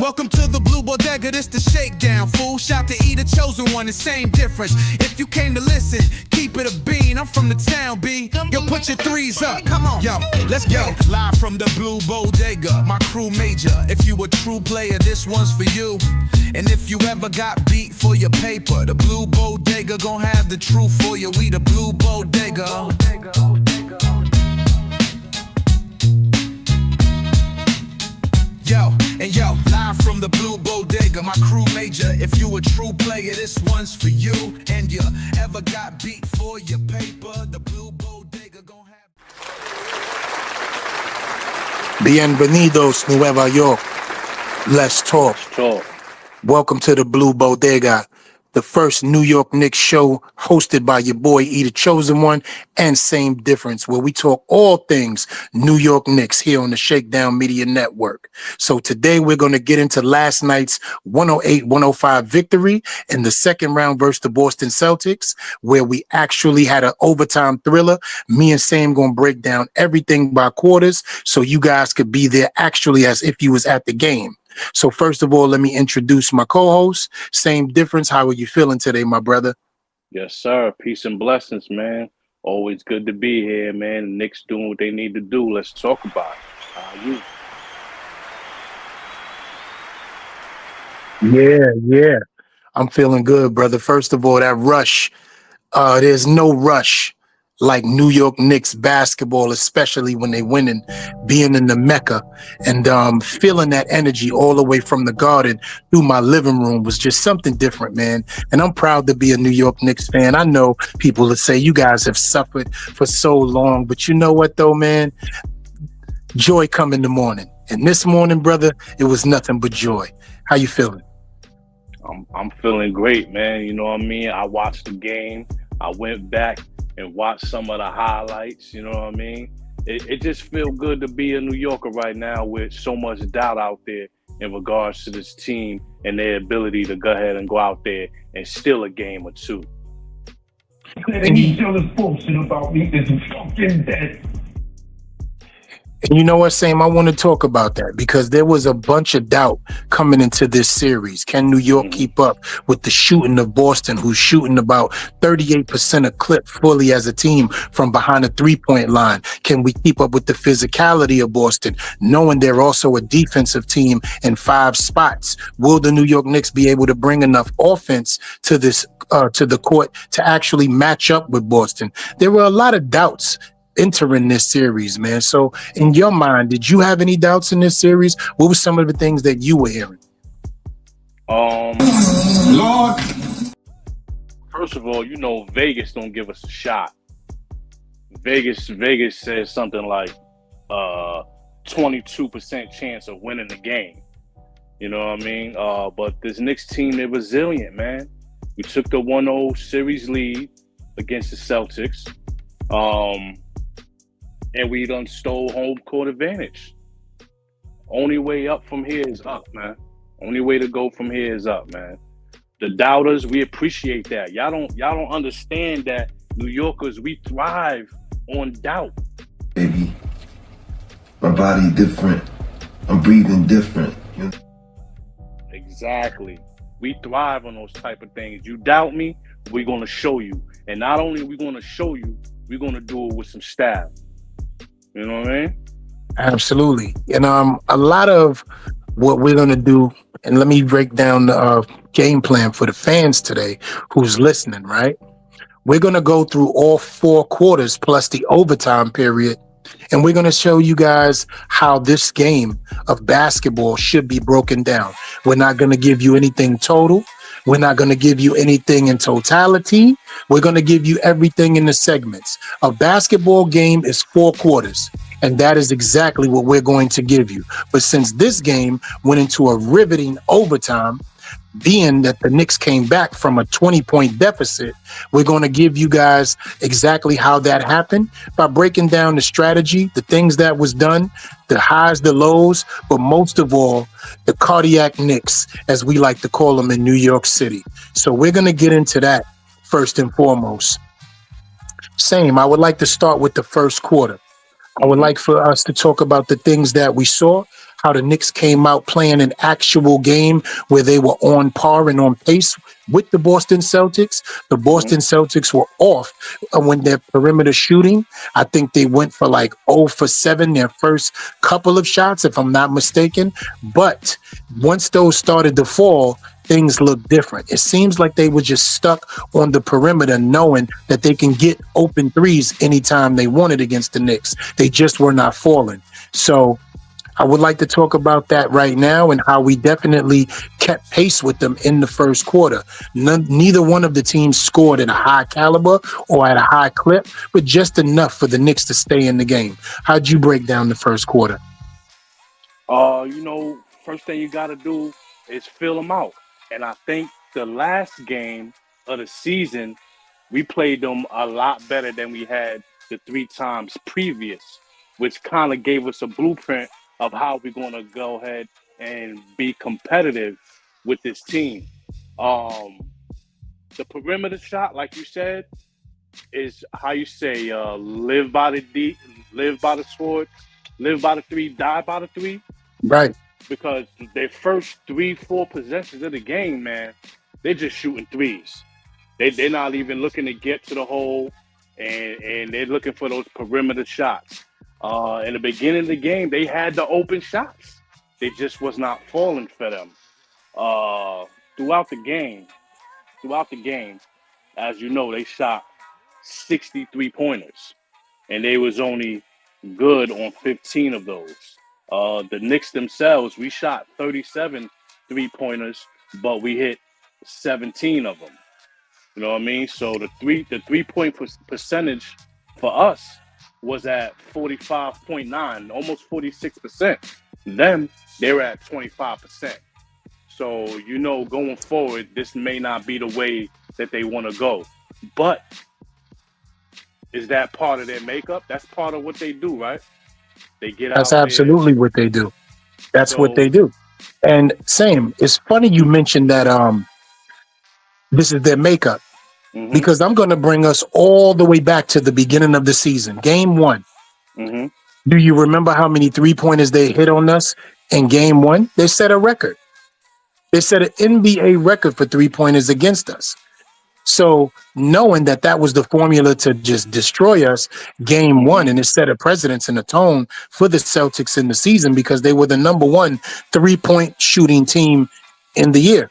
Welcome to the Blue Bodega, this the Shakedown, fool. Shout to E, the chosen one, the same difference. If you came to listen, keep it a bean. I'm from the town, B. Yo, put your threes up. Come on. Yo, let's go. Live from the Blue Bodega, my crew major. If you a true player, this one's for you. And if you ever got beat for your paper, the Blue Bodega gon' have the truth for you. We the Blue Bodega. Yo, and yo, live from the Blue Bodega, my crew major. If you a true player, this one's for you. And you ever got beat for your paper, the Blue Bodega gon' have. Bienvenidos, Nueva York. Let's talk. Welcome to the Blue Bodega, the first New York Knicks show hosted by your boy E, the chosen one, and Same Difference, where we talk all things New York Knicks here on the Shakedown Media Network. So today we're going to get into last night's 108-105 victory in the second round versus the Boston Celtics, where we actually had an overtime thriller. Me and Sam going to break down everything by quarters so you guys could be there actually as if you was at the game. So first of all, let me introduce my co-host. Same Difference. How are you feeling today, my brother? Yes, sir. Peace and blessings, man. Always good to be here, man. The Knicks doing what they need to do. Let's talk about it. How are you? Yeah. I'm feeling good, brother. First of all, that rush. There's no rush like New York Knicks basketball, especially when they winning, being in the Mecca and feeling that energy all the way from the Garden through my living room was just something different, man. And I'm proud to be a New York Knicks fan. I know people that say you guys have suffered for so long, but you know what though, man? Joy come in the morning. And this morning, brother, it was nothing but joy. How you feeling? I'm feeling great, man. You know what I mean? I watched the game. I went back and watch some of the highlights, you know what I mean? It just feels good to be a New Yorker right now with so much doubt out there in regards to this team and their ability to go ahead and go out there and steal a game or two. And you tell us bullshit about me is fucking dead. And you know what, Sam? I want to talk about that because there was a bunch of doubt coming into this series. Can New York keep up with the shooting of Boston, who's shooting about 38% of clip fully as a team from behind the three-point line? Can we keep up with the physicality of Boston, knowing they're also a defensive team in 5 spots? Will the New York Knicks be able to bring enough offense to this to the court to actually match up with Boston? There were a lot of doubts entering this series, man. So in your mind, did you have any doubts in this series? What were some of the things that you were hearing? Lord. First of all, you know, Vegas don't give us a shot. Vegas says something like 22% chance of winning the game. You know what I mean? But this Knicks team, they're resilient, man. We took the 1-0 series lead against the Celtics. And we done stole home court advantage. Only way up from here is up, man. Only way to go from here is up, man. The doubters, we appreciate that. Y'all don't understand that New Yorkers, we thrive on doubt. Baby, my body different. I'm breathing different. You know? Exactly. We thrive on those type of things. You doubt me, we're gonna show you. And not only are we gonna show you, we're gonna do it with some style. You know what I mean? Absolutely. And a lot of what we're going to do, and let me break down the game plan for the fans today who's listening, right? We're going to go through all 4 quarters plus the overtime period, and we're going to show you guys how this game of basketball should be broken down. We're not going to give you anything total. We're not going to give you anything in totality. We're going to give you everything in the segments. A basketball game is 4 quarters, and that is exactly what we're going to give you. But since this game went into a riveting overtime, being that the Knicks came back from a 20-point deficit, we're going to give you guys exactly how that happened by breaking down the strategy, the things that was done, the highs, the lows, but most of all, the cardiac Knicks, as we like to call them in New York City. So we're going to get into that first and foremost. Same, I would like to start with the first quarter. I would like for us to talk about the things that we saw, how the Knicks came out playing an actual game where they were on par and on pace with the Boston Celtics. The Hmm. Boston Celtics were off when their perimeter shooting. I think they went for like 0 for 7 their first couple of shots, if I'm not mistaken. But once those started to fall, things look different. It seems like they were just stuck on the perimeter, knowing that they can get open threes anytime they wanted against the Knicks. They just were not falling. So I would like to talk about that right now and how we definitely kept pace with them in the first quarter. Neither one of the teams scored at a high caliber or at a high clip, but just enough for the Knicks to stay in the game. How'd you break down the first quarter? First thing you got to do is fill them out. And I think the last game of the season, we played them a lot better than we had the three times previous, which kind of gave us a blueprint of how we're going to go ahead and be competitive with this team. Um, the perimeter shot, like you said, is how you say live by the deep, live by the sword, live by the three, die by the three. Right. Because their first 3-4 possessions of the game, man, they're just shooting threes. They're not even looking to get to the hole, and they're looking for those perimeter shots. In the beginning of the game, they had the open shots. They just was not falling for them. Uh, throughout the game, as you know, they shot 63 pointers, and they was only good on 15 of those. The Knicks themselves, we shot 37 3-pointers, but we hit 17 of them. You know what I mean? So the 3-point percentage for us was at 45.9, almost 46%. Them, they were at 25%. So, going forward, this may not be the way that they want to go. But is that part of their makeup? That's part of what they do, right? They get That's out there. absolutely what they do. That's what So, they do. And same, it's funny you mentioned that this is their makeup, mm-hmm, because I'm going to bring us all the way back to the beginning of the season. Game 1. mm-hmm, Do you remember how many 3-pointers they hit on us in game 1? They set a record. They set an NBA record for 3-pointers against us. So knowing that that was the formula to just destroy us, game 1, mm-hmm, and it set a precedence and a tone for the Celtics in the season, because they were the number 1 3-point shooting team in the year,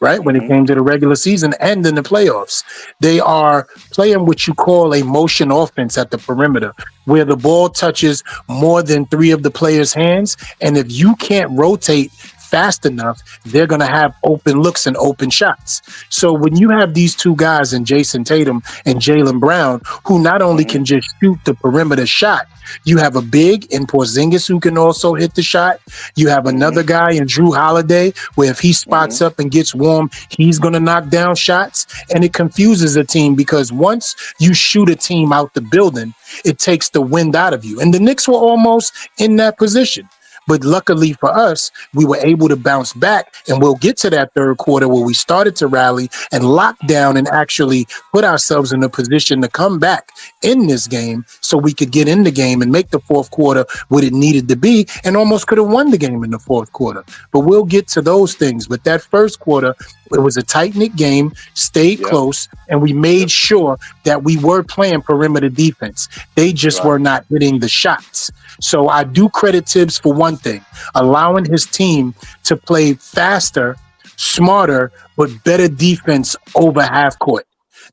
right? When it mm-hmm, came to the regular season and in the playoffs. They are playing what you call a motion offense at the perimeter, where the ball touches more than 3 of the players' hands. And if you can't rotate fast enough, they're going to have open looks and open shots. So when you have these two guys in Jason Tatum and Jalen Brown, who not only mm-hmm, can just shoot the perimeter shot, you have a big in Porzingis who can also hit the shot. You have mm-hmm, another guy in Drew Holiday, where if he mm-hmm, spots up and gets warm, he's going to knock down shots. And it confuses a team, because once you shoot a team out the building, it takes the wind out of you. And the Knicks were almost in that position. But luckily for us, we were able to bounce back, and we'll get to that third quarter where we started to rally and lock down and actually put ourselves in a position to come back in this game so we could get in the game and make the fourth quarter what it needed to be, and almost could have won the game in the fourth quarter. But we'll get to those things. But that first quarter, it was a tight-knit game, stayed yep, close, and we yep, made sure that we were playing perimeter defense. They just right, were not hitting the shots. So I do credit Tibbs for one thing, allowing his team to play faster, smarter, but better defense over half court.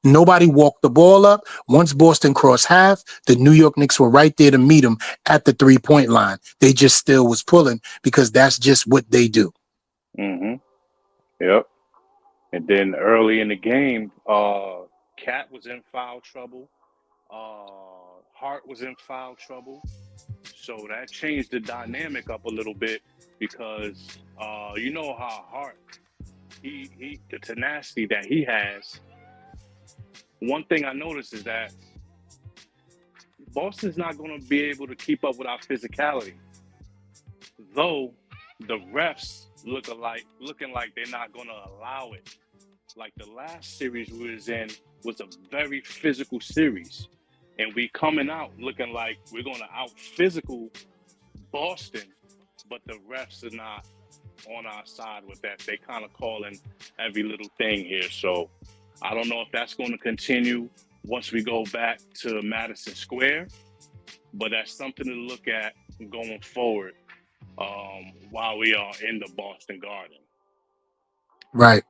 Nobody walked the ball up. Once Boston crossed half, the New York Knicks were right there to meet them at the 3-point line. They just still was pulling, because that's just what they do. mm-hmm, yep. And then early in the game, Cat was in foul trouble. Hart was in foul trouble. So that changed the dynamic up a little bit, because you know how Hart, he the tenacity that he has. One thing I noticed is that Boston's not going to be able to keep up with our physicality, though the refs looking like they're not going to allow it. Like the last series we was in was a very physical series, and we coming out looking like we're going to out physical Boston, but the refs are not on our side with that. They kind of calling every little thing here. So I don't know if that's going to continue once we go back to Madison Square, but that's something to look at going forward while we are in the Boston Garden. Right.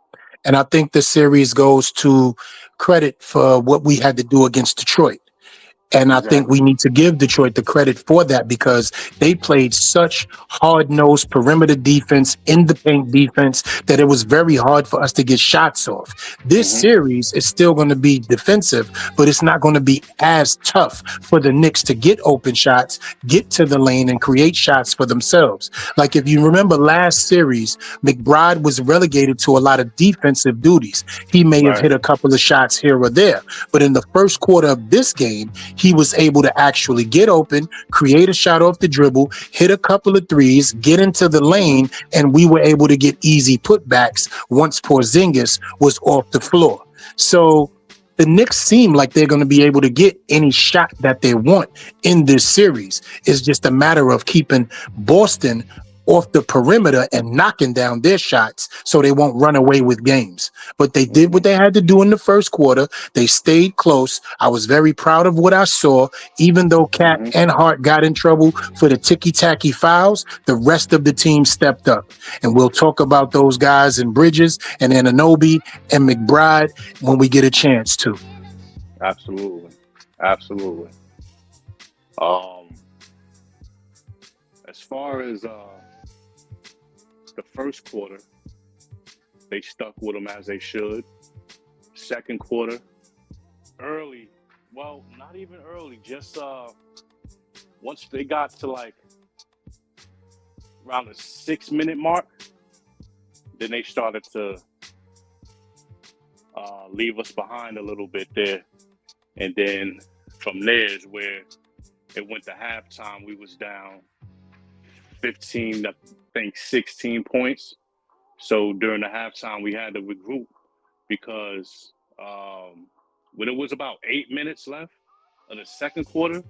And I think the series goes to credit for what we had to do against Detroit. And I think we Exactly. need to give Detroit the credit for that because they played such hard-nosed perimeter defense, in the paint defense, that it was very hard for us to get shots off. This Mm-hmm. series is still going to be defensive, but it's not going to be as tough for the Knicks to get open shots, get to the lane, and create shots for themselves. Like if you remember last series, McBride was relegated to a lot of defensive duties. He may have Right. hit a couple of shots here or there, but in the first quarter of this game, he was able to actually get open, create a shot off the dribble, hit a couple of threes, get into the lane, and we were able to get easy putbacks once Porzingis was off the floor. So the Knicks seem like they're going to be able to get any shot that they want in this series. It's just a matter of keeping Boston off the perimeter and knocking down their shots so they won't run away with games. But they did what they had to do in the first quarter. They stayed close. I was very proud of what I saw. Even though Cat Mm-hmm. and Hart got in trouble for the ticky-tacky fouls, the rest of the team stepped up. And we'll talk about those guys in Bridges and Anunoby and McBride when we get a chance to. Absolutely. Absolutely. As far as the first quarter, they stuck with them as they should. Second quarter, early, well, not even early, just once they got to like around the 6 minute mark, then they started to leave us behind a little bit there. And then from there is where it went to halftime. We was down 15, I think 16 points. So during the halftime, we had to regroup because when it was about 8 minutes left of the second quarter,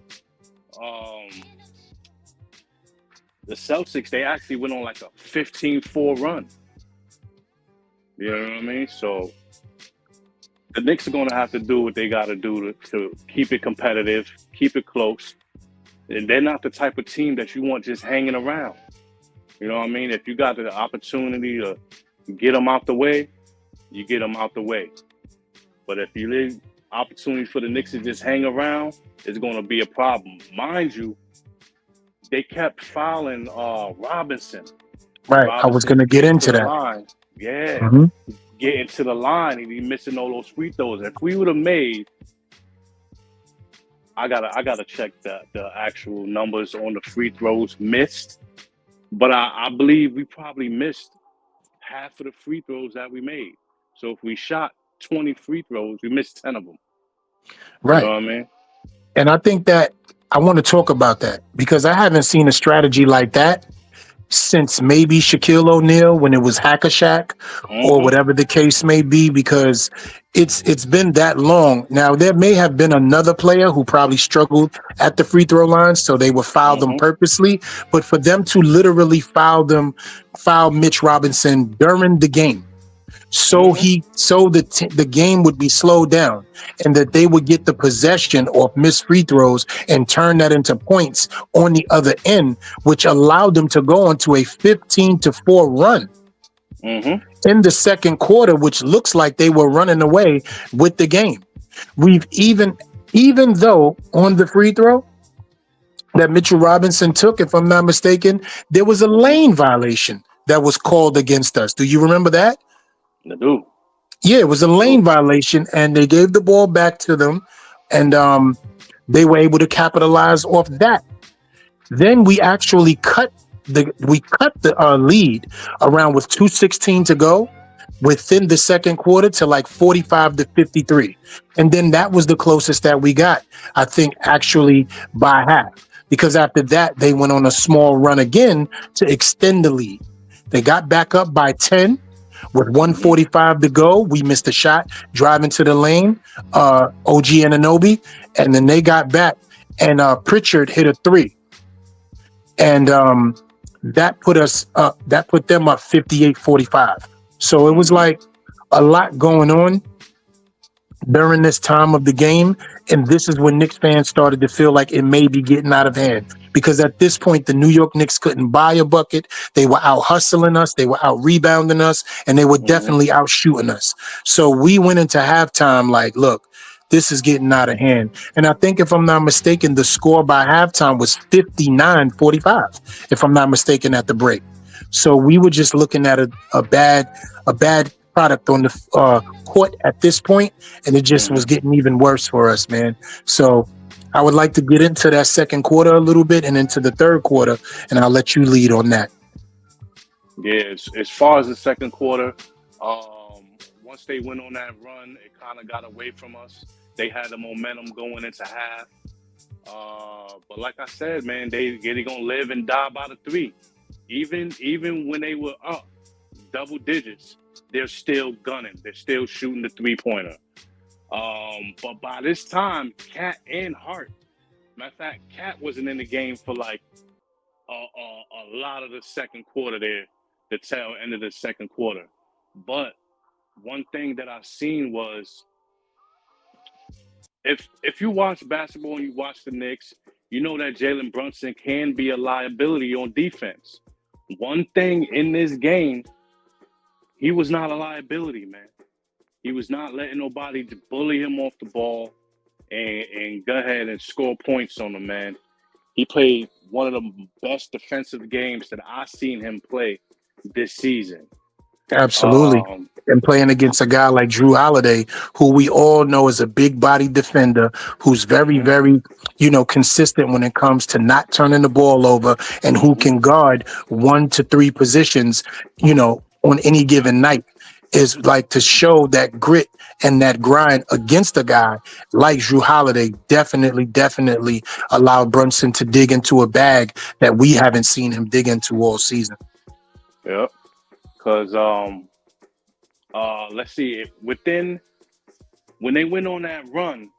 the Celtics, they actually went on like a 15-4 run. You know what I mean? So the Knicks are going to have to do what they got to do to keep it competitive, keep it close. And they're not the type of team that you want just hanging around. You know what I mean? If you got the opportunity to get them out the way, you get them out the way. But if you leave opportunity for the Knicks to just hang around, it's going to be a problem. Mind you, they kept fouling Robinson. Right. I was going to get into that. Line. Yeah. Mhm. Getting to the line and he missing all those free throws. If we would have made, I gotta check the actual numbers on the free throws missed. But I believe we probably missed half of the free throws that we made. So if we shot 20 free throws, we missed 10 of them. Right. You know what I mean? And I think that I want to talk about that because I haven't seen a strategy like that since maybe Shaquille O'Neal when it was Hack-a-Shaq or whatever the case may be, because it's been that long. Now, there may have been another player who probably struggled at the free throw line, so they would foul them purposely. But for them to literally foul Mitch Robinson during the game, so the game would be slowed down and that they would get the possession of missed free throws and turn that into points on the other end, which allowed them to go into a 15-4 run in the second quarter, which looks like they were running away with the game. We've even though on the free throw that Mitchell Robinson took, if I'm not mistaken, there was a lane violation that was called against us. Do you remember that? I do. Yeah, it was a lane violation, and they gave the ball back to them, and they were able to capitalize off that. Then we actually cut the lead around with 2:16 to go within the second quarter to like 45-53, and then that was the closest that we got, I think, actually by half, because after that they went on a small run again to extend the lead. They got back up by 10. With 1:45 to go, we missed a shot driving to the lane, OG Anunoby, and then they got back, and Pritchard hit a three. And that put us up. That put them up 58-45. So it was like a lot going on during this time of the game. And this is when Knicks fans started to feel like it may be getting out of hand. Because at this point, the New York Knicks couldn't buy a bucket. They were out hustling us. They were out rebounding us. And they were definitely out shooting us. So we went into halftime like, look, this is getting out of hand. And I think if I'm not mistaken, the score by halftime was 59-45, if I'm not mistaken, at the break. So we were just looking at a bad product on the court at this point, and it just was getting even worse for us, man. So I would like to get into that second quarter a little bit and into the third quarter, and I'll let you lead on that. Yeah, as far as the second quarter, once they went on that run, it kind of got away from us. They had the momentum going into half. But like I said, man, they're going to live and die by the three. Even when they were up double digits, they're still gunning. They're still shooting the three-pointer. But by this time, Cat and Hart, matter of fact, Cat wasn't in the game for like a lot of the second quarter there, the tail end of the second quarter. But one thing that I've seen was if you watch basketball and you watch the Knicks, you know that Jalen Brunson can be a liability on defense. One thing in this game, he was not a liability, man. He was not letting nobody bully him off the ball and go ahead and score points on him, man. He played one of the best defensive games that I've seen him play this season. Absolutely. And playing against a guy like Drew Holiday, who we all know is a big body defender, who's very, very, consistent when it comes to not turning the ball over, and who can guard 1 to 3 positions, on any given night, is like to show that grit and that grind against a guy like Drew Holiday definitely allowed Brunson to dig into a bag that we haven't seen him dig into all season. Yep. Because let's see, when they went on that run,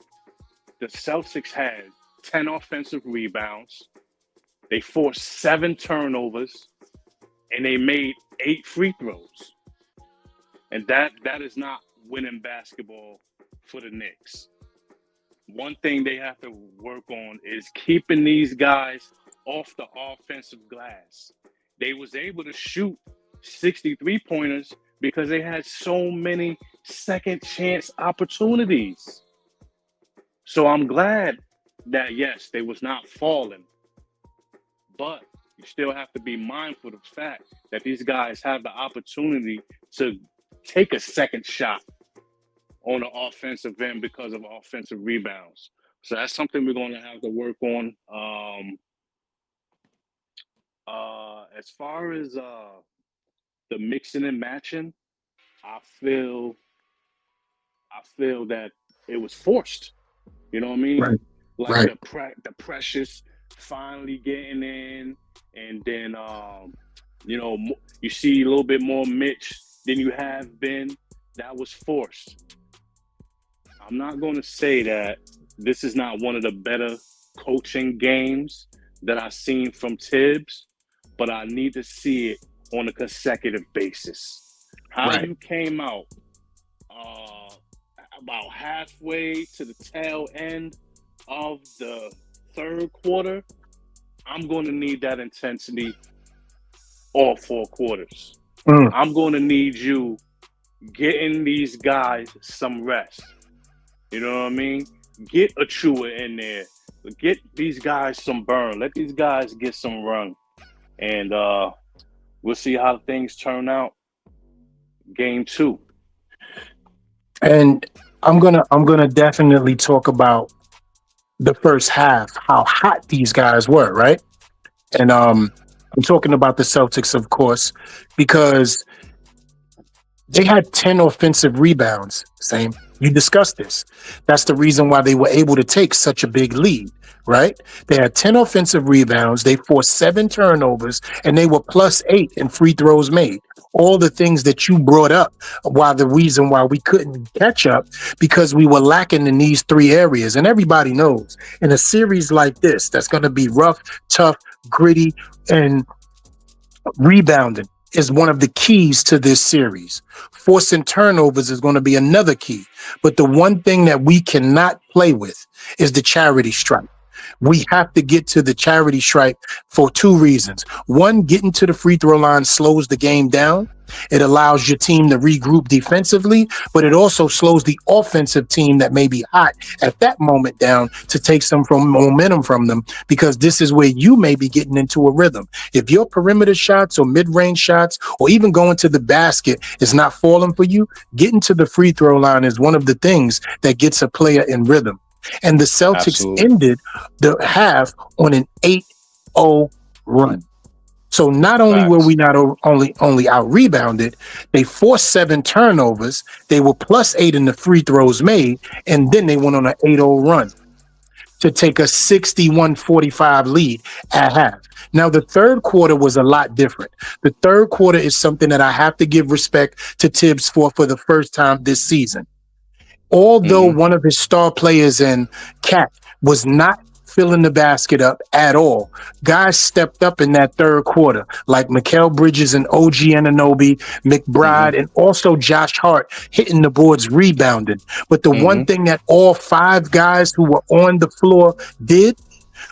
the Celtics had 10 offensive rebounds, they forced 7 turnovers, and they made 8 free throws. And that is not winning basketball for the Knicks. One thing they have to work on is keeping these guys off the offensive glass. They was able to shoot 63 pointers because they had so many second chance opportunities. So I'm glad that, yes, they was not falling, but you still have to be mindful of the fact that these guys have the opportunity to take a second shot on the offensive end because of offensive rebounds. So that's something we're going to have to work on. As far as the mixing and matching, I feel that it was forced. You know what I mean? Right. Like the Precious finally getting in, and then you see a little bit more Mitch than you have been. That was forced. I'm not going to say that this is not one of the better coaching games that I've seen from Tibbs, but I need to see it on a consecutive basis. How you came out about halfway to the tail end of the third quarter, I'm going to need that intensity all 4 quarters. I'm going to need you getting these guys some rest. You know what I mean? Get Achua in there. Get these guys some burn. Let these guys get some run. And we'll see how things turn out. Game 2. And I'm gonna definitely talk about the first half, how hot these guys were, right? And I'm talking about the Celtics, of course, because they had 10 offensive rebounds. Same. You discussed this. That's the reason why they were able to take such a big lead, right? They had 10 offensive rebounds. They forced 7 turnovers, and they were +8 in free throws made. All the things that you brought up, the reason why we couldn't catch up, because we were lacking in these 3 areas. And everybody knows in a series like this, that's going to be rough, tough, gritty, and Rebounding is one of the keys to this series. Forcing turnovers is going to be another key. But the one thing that we cannot play with is the charity stripe. We have to get to the charity stripe for two reasons. One, getting to the free throw line slows the game down. It allows your team to regroup defensively, but it also slows the offensive team that may be hot at that moment down to take some momentum from them, because this is where you may be getting into a rhythm. If your perimeter shots or mid-range shots or even going to the basket is not falling for you, getting to the free throw line is one of the things that gets a player in rhythm. And the Celtics ended the half on an 8-0 run. So not only were we not only out rebounded, they forced 7 turnovers. They were +8 in the free throws made, and then they went on an 8-0 run to take a 61-45 lead at half. Now, the third quarter was a lot different. The third quarter is something that I have to give respect to Tibbs for the first time this season. Although one of his star players in Cat was not filling the basket up at all, guys stepped up in that third quarter, like Mikal Bridges and OG Anunoby, McBride, and also Josh Hart hitting the boards, rebounding. But the one thing that all 5 guys who were on the floor did,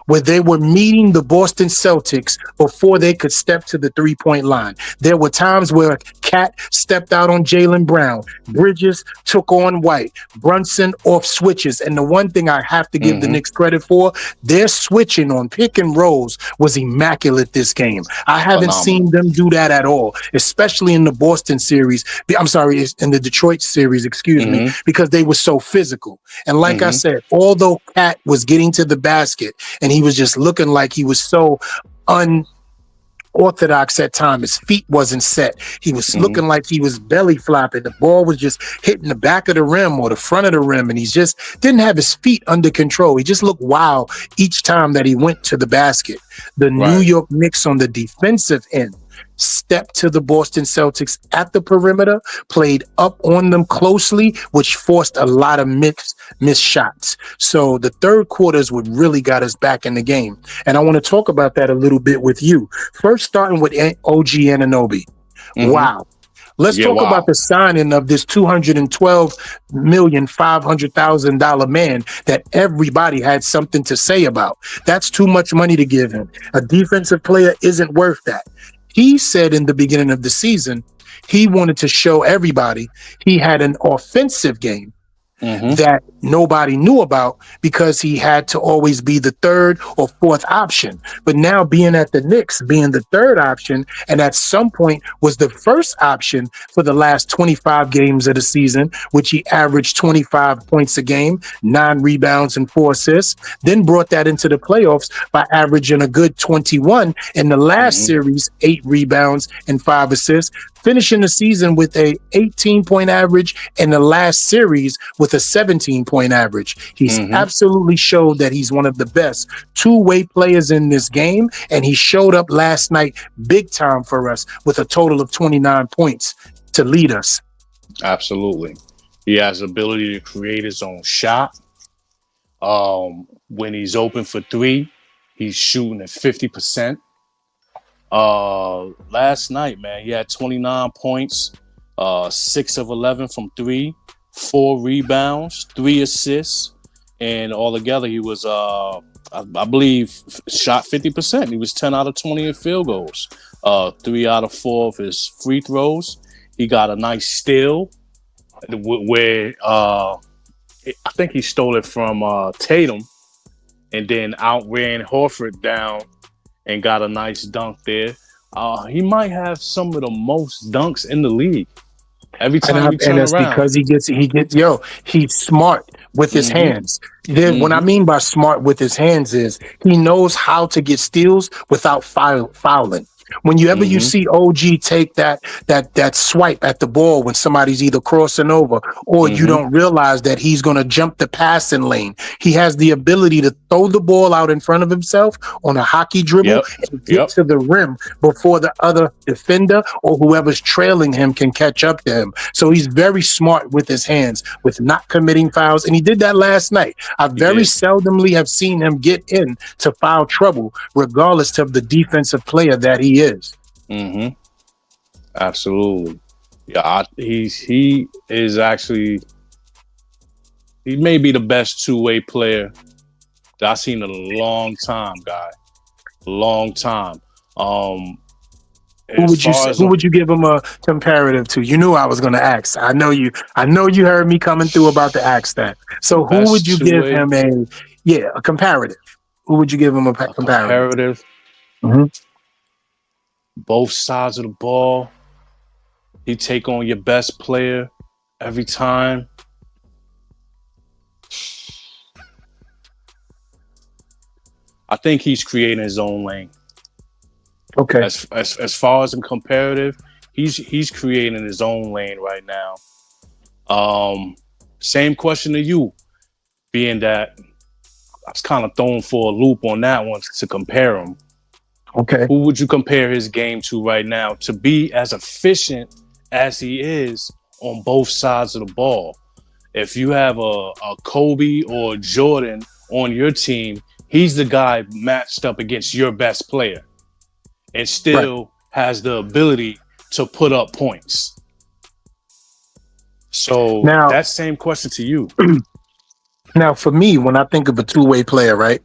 where they were meeting the Boston Celtics before they could step to the three-point line. There were times where Cat stepped out on Jalen Brown, Bridges took on White, Brunson off switches. And the one thing I have to give the Knicks credit for, their switching on pick and rolls was immaculate this game. I haven't seen them do that at all, especially in the Boston series. I'm sorry, in the Detroit series, excuse me, because they were so physical. And like I said, although Cat was getting to the basket and he was just looking like he was so unorthodox at times. His feet wasn't set. He was looking like he was belly flopping. The ball was just hitting the back of the rim or the front of the rim, and he just didn't have his feet under control. He just looked wild each time that he went to the basket. The New York Knicks on the defensive end stepped to the Boston Celtics at the perimeter, played up on them closely, which forced a lot of missed shots. So the third quarter is what really got us back in the game. And I want to talk about that a little bit with you. First, starting with OG Anunoby. Wow. Let's talk about the signing of this $212,500,000 man that everybody had something to say about. That's too much money to give him. A defensive player isn't worth that. He said in the beginning of the season, he wanted to show everybody he had an offensive game that nobody knew about, because he had to always be the third or fourth option. But now being at the Knicks, being the third option, and at some point was the first option for the last 25 games of the season, which he averaged 25 points a game, 9 rebounds and 4 assists, then brought that into the playoffs by averaging a good 21 in the last series, 8 rebounds and 5 assists, finishing the season with a 18-point average, and the last series with a 17-point average. He's absolutely showed that he's one of the best two-way players in this game, and he showed up last night big time for us with a total of 29 points to lead us. Absolutely. He has the ability to create his own shot. When he's open for 3, he's shooting at 50%. Last night, man, he had 29 points, 6 of 11 from 3, 4 rebounds, 3 assists, and altogether he was, I believe, shot 50%. He was 10 out of 20 in field goals, 3 out of 4 of his free throws. He got a nice steal where I think he stole it from Tatum, and then outran Horford down and got a nice dunk there. He might have some of the most dunks in the league. Every time he turns around. Because he's smart with his hands. What I mean by smart with his hands is he knows how to get steals without fouling. Whenever you see OG take that swipe at the ball when somebody's either crossing over or you don't realize that he's going to jump the passing lane, he has the ability to throw the ball out in front of himself on a hockey dribble and get to the rim before the other defender or whoever's trailing him can catch up to him. So he's very smart with his hands, with not committing fouls, and he did that last night. I very seldomly have seen him get in to foul trouble, regardless of the defensive player that he is. Mm-hmm. Absolutely. Yeah, he is actually he may be the best two-way player that I've seen in a long time, guy. Long time. Um, Who as would you far say, as who would you give him a comparative to? You knew I was going to ask. I know you. I know you heard me coming through about to ask that. the So who would best you give two-way, him a comparative? Who would you give him a a comparative to? comparative, Mhm. both sides of the ball. He take on your best player every time. I think he's creating his own lane. Okay. As far as in comparative, he's creating his own lane right now. Same question to you, being that I was kind of thrown for a loop on that one to compare him. Okay. Who would you compare his game to right now to be as efficient as he is on both sides of the ball? If you have a Kobe or a Jordan on your team, he's the guy matched up against your best player and Right. still has the ability to put up points. So Now, that same question to you. now for me, when I think of a two-way player, right?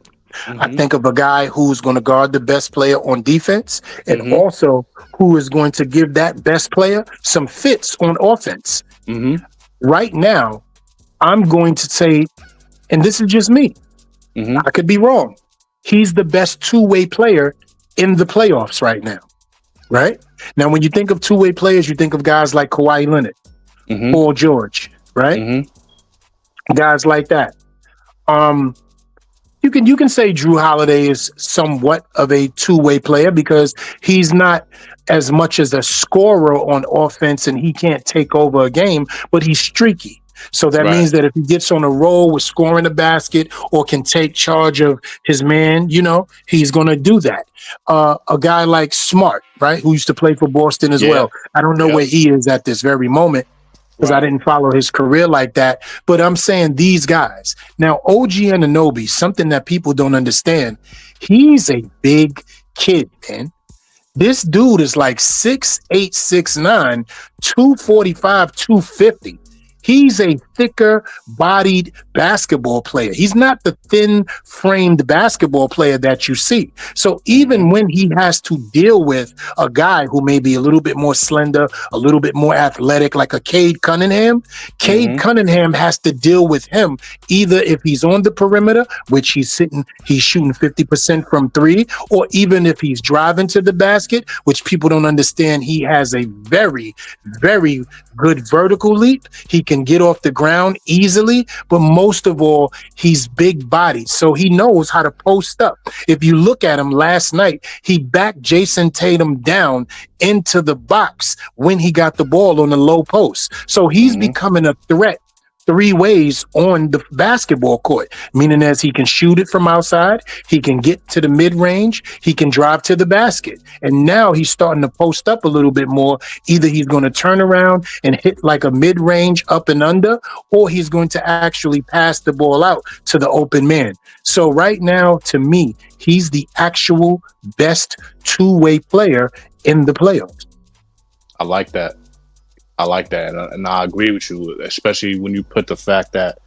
I Mm-hmm. think of a guy who's going to guard the best player on defense and Mm-hmm. also who is going to give that best player some fits on offense. Mm-hmm. Right now, I'm going to say, and this is just me, Mm-hmm. I could be wrong. He's the best two-way player in the playoffs right now, right? Now, when you think of two-way players, you think of guys like Kawhi Leonard, Mm-hmm. Paul George, right? Mm-hmm. Guys like that. Um, you can say Drew Holiday is somewhat of a two-way player because he's not as much as a scorer on offense and he can't take over a game, but he's streaky. So that Right. means that if he gets on a roll with scoring a basket or can take charge of his man, he's going to do that. A guy like Smart, right, who used to play for Boston as Yeah. well. I don't know Yep. where he is at this very moment because I Right. didn't follow his career like that. But I'm saying these guys. Now, OG Anunoby, something that people don't understand, he's a big kid, man. This dude is like 6'8", 6'9", 245, 250. He's a thicker bodied basketball player. He's not the thin framed basketball player that you see. So even when he has to deal with a guy who may be a little bit more slender, a little bit more athletic, like a Cade Cunningham, Cade Mm-hmm. Cunningham has to deal with him either if he's on the perimeter, which he's shooting 50% from three, or even if he's driving to the basket, which people don't understand, he has a very, very good vertical leap. He can get off the ground easily, but most of all, he's big bodied, so he knows how to post up. If you look at him last night, he backed Jason Tatum down into the box when he got the ball on the low post. So he's Mm-hmm. becoming a threat three ways on the basketball court, meaning as he can shoot it from outside, he can get to the mid-range, he can drive to the basket. And now he's starting to post up a little bit more. Either he's going to turn around and hit like a mid-range up and under, or he's going to actually pass the ball out to the open man. So right now, to me, he's the actual best two-way player in the playoffs. I like that. And I agree with you, especially when you put the fact that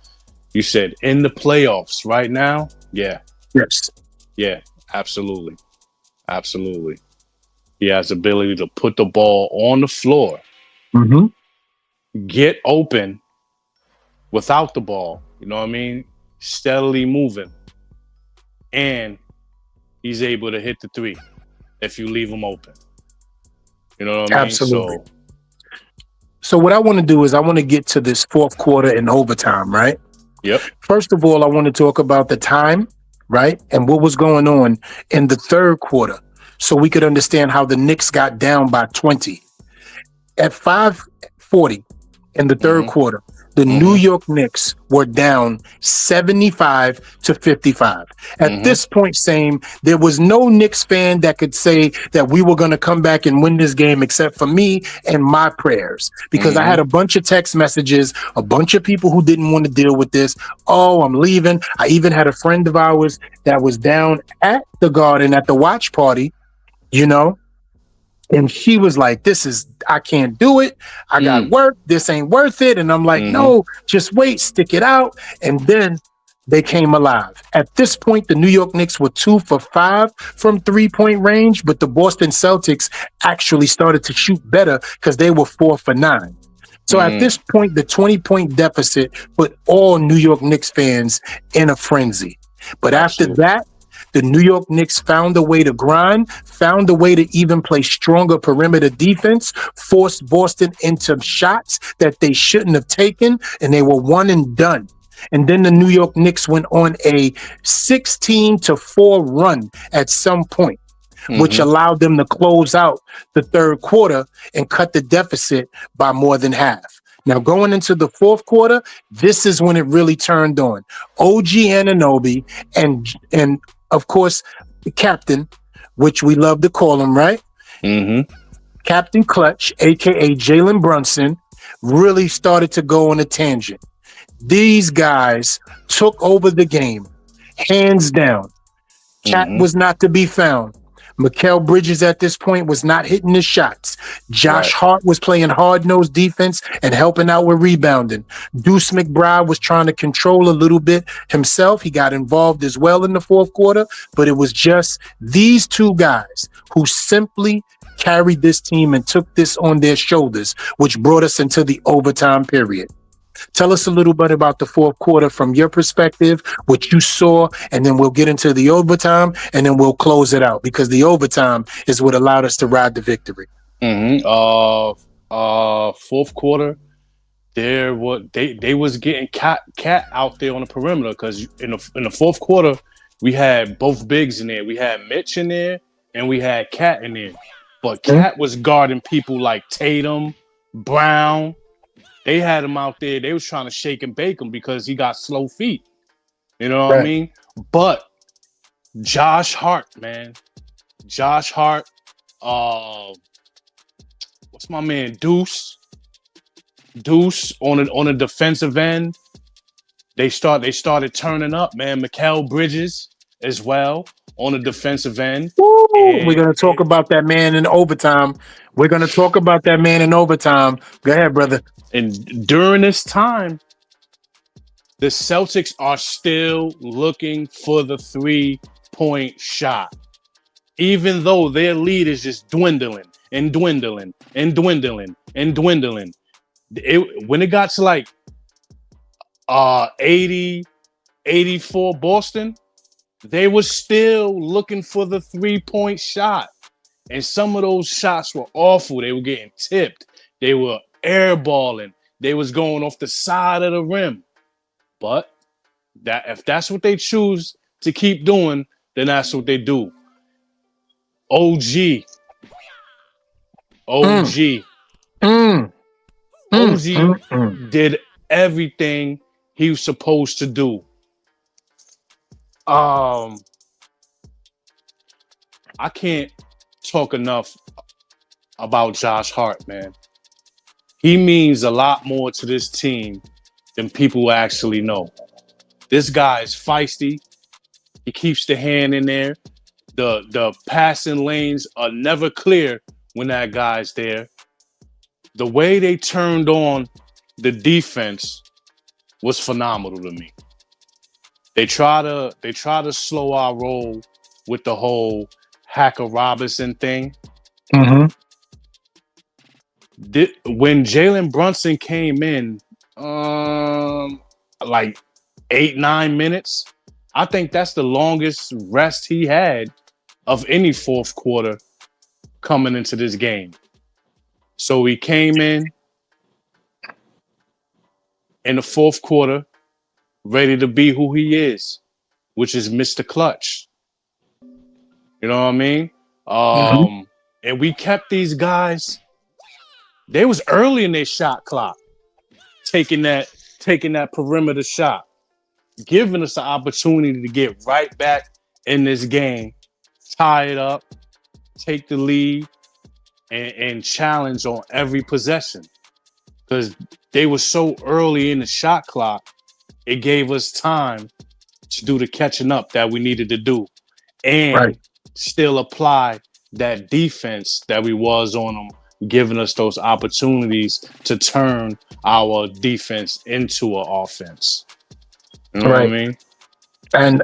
you said in the playoffs right now. Yeah, Yes. yeah, absolutely. He has the ability to put the ball on the floor, Mm-hmm. get open without the ball. You know what I mean? Steadily moving, and he's able to hit the three if you leave him open. You know what I mean? Absolutely. So what I want to do is I want to get to this fourth quarter and overtime, right? Yep. First of all, I want to talk about the time, right? And what was going on in the third quarter so we could understand how the Knicks got down by 20. At 5:40 in the third quarter, the New York Knicks were down 75-55. At this point, same, there was no Knicks fan that could say that we were going to come back and win this game except for me and my prayers. Because I had a bunch of text messages, a bunch of people who didn't want to deal with this. Oh, I'm leaving. I even had a friend of ours that was down at the Garden at the watch party, And she was like, I can't do it. I got work. This ain't worth it. And I'm like, no, just wait, stick it out. And then they came alive. At this point, the New York Knicks were 2 for 5 from 3-point range, but the Boston Celtics actually started to shoot better because they were 4 for 9. So at this point, the 20-point deficit put all New York Knicks fans in a frenzy. But after that, the New York Knicks found a way to grind, found a way to even play stronger perimeter defense, forced Boston into shots that they shouldn't have taken, and they were one and done. And then the New York Knicks went on a 16-4 run at some point, which allowed them to close out the third quarter and cut the deficit by more than half. Now, going into the fourth quarter, this is when it really turned on. OG Anunoby and of course, the captain, which we love to call him, right? Captain Clutch, a.k.a. Jalen Brunson, really started to go on a tangent. These guys took over the game, hands down. Cat was not to be found. Mikal Bridges at this point was not hitting his shots. Josh Hart was playing hard-nosed defense and helping out with rebounding. Deuce McBride was trying to control a little bit himself. He got involved as well in the fourth quarter, but it was just these two guys who simply carried this team and took this on their shoulders, which brought us into the overtime period. Tell us a little bit about the fourth quarter from your perspective, what you saw, and then we'll get into the overtime, and then we'll close it out because the overtime is what allowed us to ride the victory. Fourth quarter, they was getting cat out there on the perimeter because in the fourth quarter we had both bigs in there. We had Mitch in there and we had Cat in there, but Cat was guarding people like Tatum, Brown. They had him out there. They was trying to shake and bake him because he got slow feet. You know what I mean? But Josh Hart, man. Josh Hart. What's my man? Deuce on a defensive end. They started turning up, man. Mikal Bridges as well on the defensive end. We're going to talk about that man in overtime. Go ahead, brother. And during this time, the Celtics are still looking for the 3-point shot, even though their lead is just dwindling and dwindling and dwindling and dwindling. When it got to like 80, 84 Boston, they were still looking for the 3-point shot. And some of those shots were awful. They were getting tipped. They were airballing. They was going off the side of the rim. But if that's what they choose to keep doing, then that's what they do. OG did everything he was supposed to do. I can't talk enough about Josh Hart, man. He means a lot more to this team than people actually know. This guy is feisty. He keeps the hand in there. The passing lanes are never clear when that guy's there. The way they turned on the defense was phenomenal to me. They try to slow our roll with the whole Hacker Robinson thing. When Jalen Brunson came in, like 8-9 minutes, I think that's the longest rest he had of any fourth quarter coming into this game. So he came in the fourth quarter ready to be who he is, which is Mr. Clutch. You know what I mean? And we kept these guys. They was early in their shot clock, taking that perimeter shot, giving us the opportunity to get right back in this game, tie it up, take the lead, and challenge on every possession. Because they were so early in the shot clock, it gave us time to do the catching up that we needed to do and still apply that defense that we was on them, giving us those opportunities to turn our defense into an offense. You know what I Right. mean? And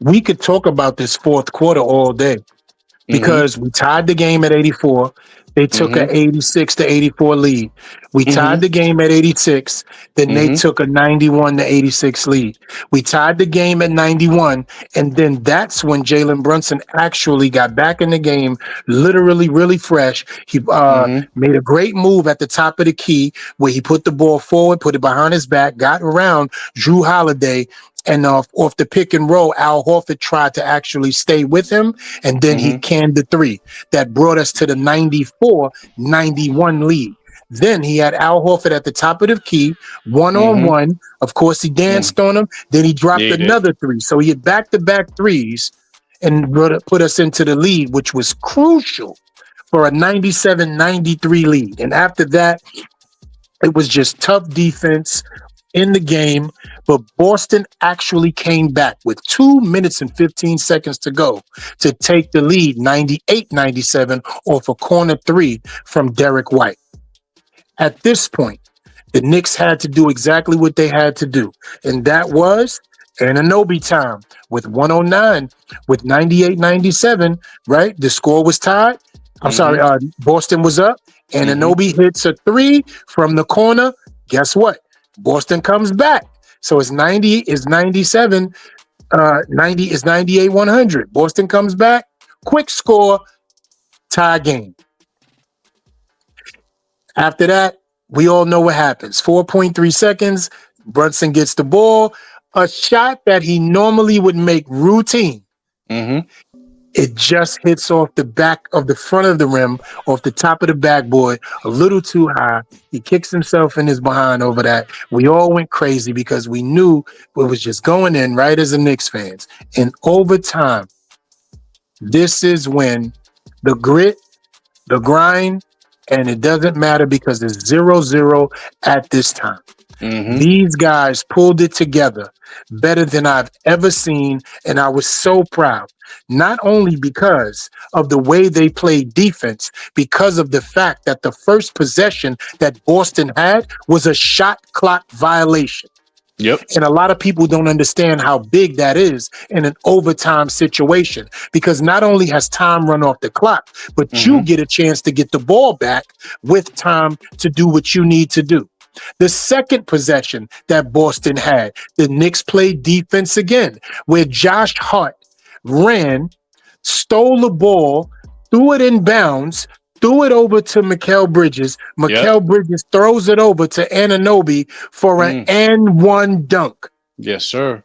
we could talk about this fourth quarter all day Mm-hmm. because we tied the game at 84. They took Mm-hmm. a 86-84 lead. We tied Mm-hmm. the game at 86. Then they Mm-hmm. took a 91-86 lead. We tied the game at 91. And then that's when Jalen Brunson actually got back in the game, literally really fresh. He Mm-hmm. made a great move at the top of the key where he put the ball forward, put it behind his back, got around Drew Holiday. And off the pick and roll, Al Horford tried to actually stay with him, and then he Mm-hmm. canned the three. That brought us to the 94-91 lead. Then he had Al Horford at the top of the key, Mm-hmm. one-on-one. Of course, he danced on him. Then he dropped Yeah, he did. another three. So he had back-to-back threes and put us into the lead, which was crucial for a 97-93 lead. And after that, it was just tough defense in the game, but Boston actually came back with 2 minutes and 15 seconds to go to take the lead 98-97 off a corner three from Derek White. At this point, the Knicks had to do exactly what they had to do, and that was Anunoby time with 109 with 98-97, right? The score was tied. I'm sorry, Boston was up. Anunoby hits a three from the corner. Guess what? Boston comes back. So it's 90 is 97, 90 is 98-100. Boston comes back, quick score, tie game. After that, we all know what happens. 4.3 seconds, Brunson gets the ball, a shot that he normally would make routine. Mm-hmm. It just hits off the back of the front of the rim, off the top of the backboard, a little too high. He kicks himself in his behind over that. We all went crazy because we knew it was just going in, right, as a Knicks fans. In overtime, this is when the grit, the grind, and it doesn't matter because it's 0-0 at this time. Mm-hmm. These guys pulled it together better than I've ever seen, and I was so proud. Not only because of the way they played defense, because of the fact that the first possession that Boston had was a shot clock violation. Yep. And a lot of people don't understand how big that is in an overtime situation, because not only has time run off the clock, but you get a chance to get the ball back with time to do what you need to do. The second possession that Boston had, the Knicks played defense again, where Josh Hart ran, stole the ball, threw it in bounds, threw it over to Mikal Bridges. Mikal Bridges throws it over to Anunoby for an and-one dunk. Yes, sir.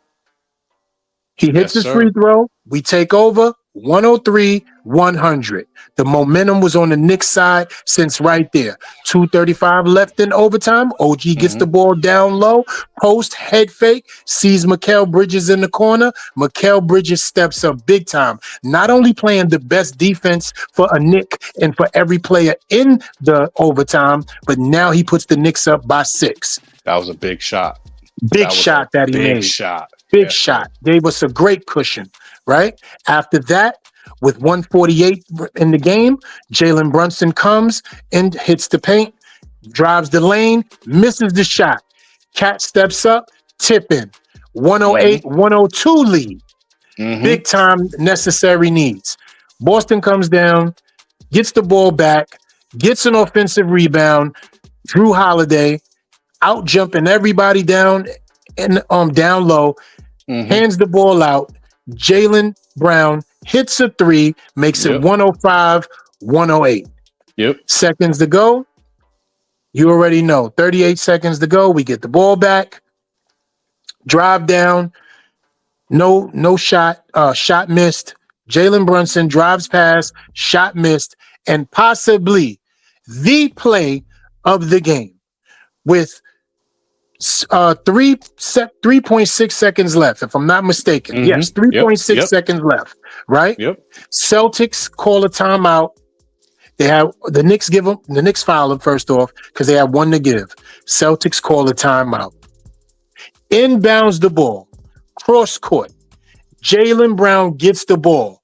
He hits his free throw. We take over 103-100. The momentum was on the Knicks side since right there. 2:35 left in overtime. OG gets the ball down low. Post head fake. Sees Mikal Bridges in the corner. Mikal Bridges steps up big time. Not only playing the best defense for a Knick and for every player in the overtime, but now he puts the Knicks up by 6. That was a big shot. Big shot that he made. Big shot. Big shot. Gave us a great cushion, right? After that, with 148 in the game, Jalen Brunson comes and hits the paint, drives the lane, misses the shot. Cat steps up, tip in. 108-102 lead. Big time necessary needs. Boston comes down, gets the ball back, gets an offensive rebound. Drew Holiday out jumping everybody down and down low. Hands the ball out. Jalen Brown hits a three, makes it 105-108. Seconds to go. You already know. 38 seconds to go. We get the ball back. Drive down. No shot. Shot missed. Jalen Brunson drives past. Shot missed. And possibly the play of the game with 3.6 seconds left, if I'm not mistaken. Yes, 3.6 seconds left, right? Celtics call a timeout. They have the Knicks foul them first off because they have one to give. Celtics call a timeout. Inbounds the ball. Cross court. Jalen Brown gets the ball.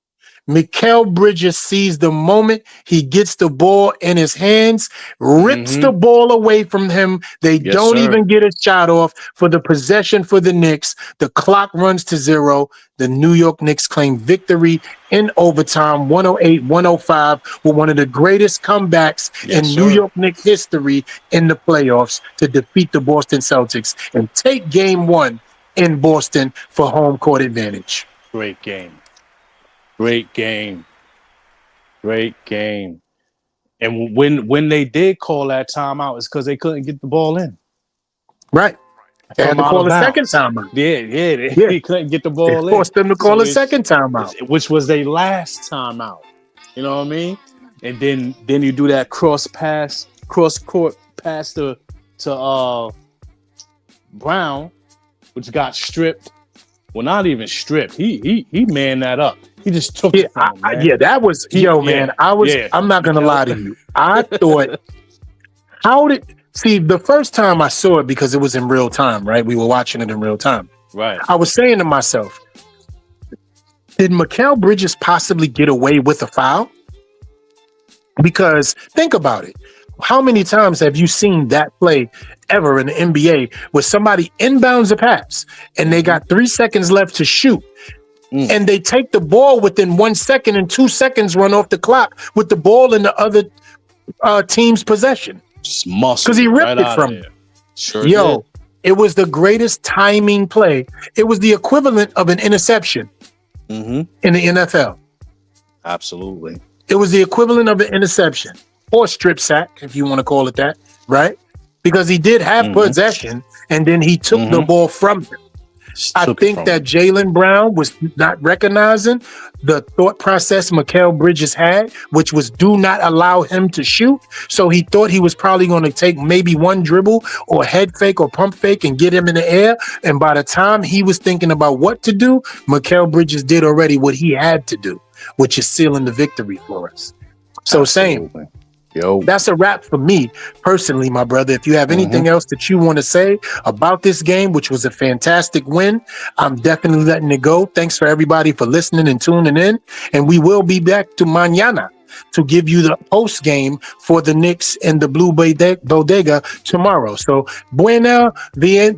Mikal Bridges sees the moment he gets the ball in his hands, rips the ball away from him. They don't even get a shot off for the possession for the Knicks. The clock runs to 0. The New York Knicks claim victory in overtime, 108-105, with one of the greatest comebacks in New York Knicks history in the playoffs to defeat the Boston Celtics and take game 1 in Boston for home court advantage. Great game. Great game. Great game. And when they did call that timeout, it's because they couldn't get the ball in. Right. They had to call a second timeout. They couldn't get the ball in. They forced them to call a second timeout. Which was their last timeout. You know what I mean? And then you do that cross court pass to Brown, which got stripped. Well, not even stripped. He manned that up. He just took it from him, man. That was man. I'm not gonna lie to you. I thought, the first time I saw it, because it was in real time, right? We were watching it in real time. Right. I was saying to myself, did Mikal Bridges possibly get away with a foul? Because think about it. How many times have you seen that play ever in the NBA where somebody inbounds a pass and they got 3 seconds left to shoot and they take the ball within 1 second and 2 seconds run off the clock with the ball in the other team's possession? Just muscle. Because he ripped it from him. Sure did. It was the greatest timing play. It was the equivalent of an interception in the NFL. Absolutely. It was the equivalent of an interception or strip sack, if you want to call it that, right? Because he did have possession and then he took the ball from him. I think that Jalen Brown was not recognizing the thought process Mikal Bridges had, which was do not allow him to shoot. So he thought he was probably going to take maybe one dribble or head fake or pump fake and get him in the air. And by the time he was thinking about what to do, Mikal Bridges did already what he had to do, which is sealing the victory for us. So same. That's a wrap for me personally, my brother. If you have anything else that you want to say about this game, which was a fantastic win, I'm definitely letting it go. Thanks for everybody for listening and tuning in. And we will be back to mañana to give you the post game for the Knicks and the Blue Bodega tomorrow. So, bienvenidos,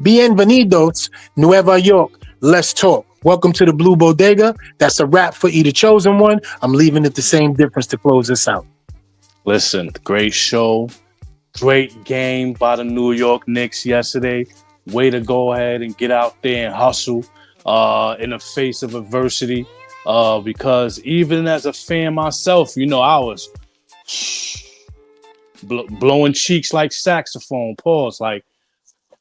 Nueva York. Let's talk. Welcome to the Blue Bodega. That's a wrap for Eat the Chosen One. I'm leaving it the same difference to close this out. Listen, great show. Great game by the New York Knicks yesterday. Way to go ahead and get out there and hustle in the face of adversity. Because even as a fan myself, I was blowing cheeks like saxophone. Pause. Like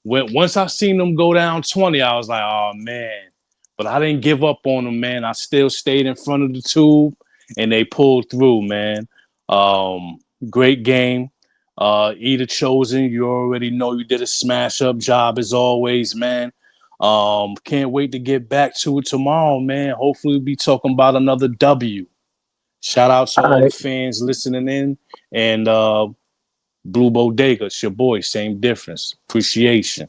once I seen them go down 20, I was like, oh man. But I didn't give up on them, man. I still stayed in front of the tube and they pulled through, man. Great game. Eat Chosen. You already know you did a smash up job as always, man. Can't wait to get back to it tomorrow, man. Hopefully we'll be talking about another W. Shout out to all the fans listening in. And Blue Bodega, it's your boy, same difference. Appreciation.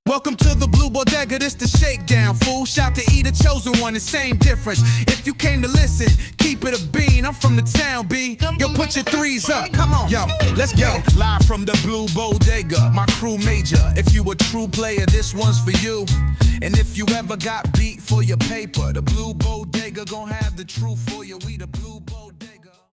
Welcome to the Blue Bodega, this the Shakedown, fool. Shout to Eat the Chosen One, the same difference. If you came to listen, keep it a bean. I'm from the town, B. Yo, put your threes up. Come on. Yo, let's go. Live from the Blue Bodega, my crew major. If you a true player, this one's for you. And if you ever got beat for your paper, the Blue Bodega gon' have the truth for you. We the Blue Bodega.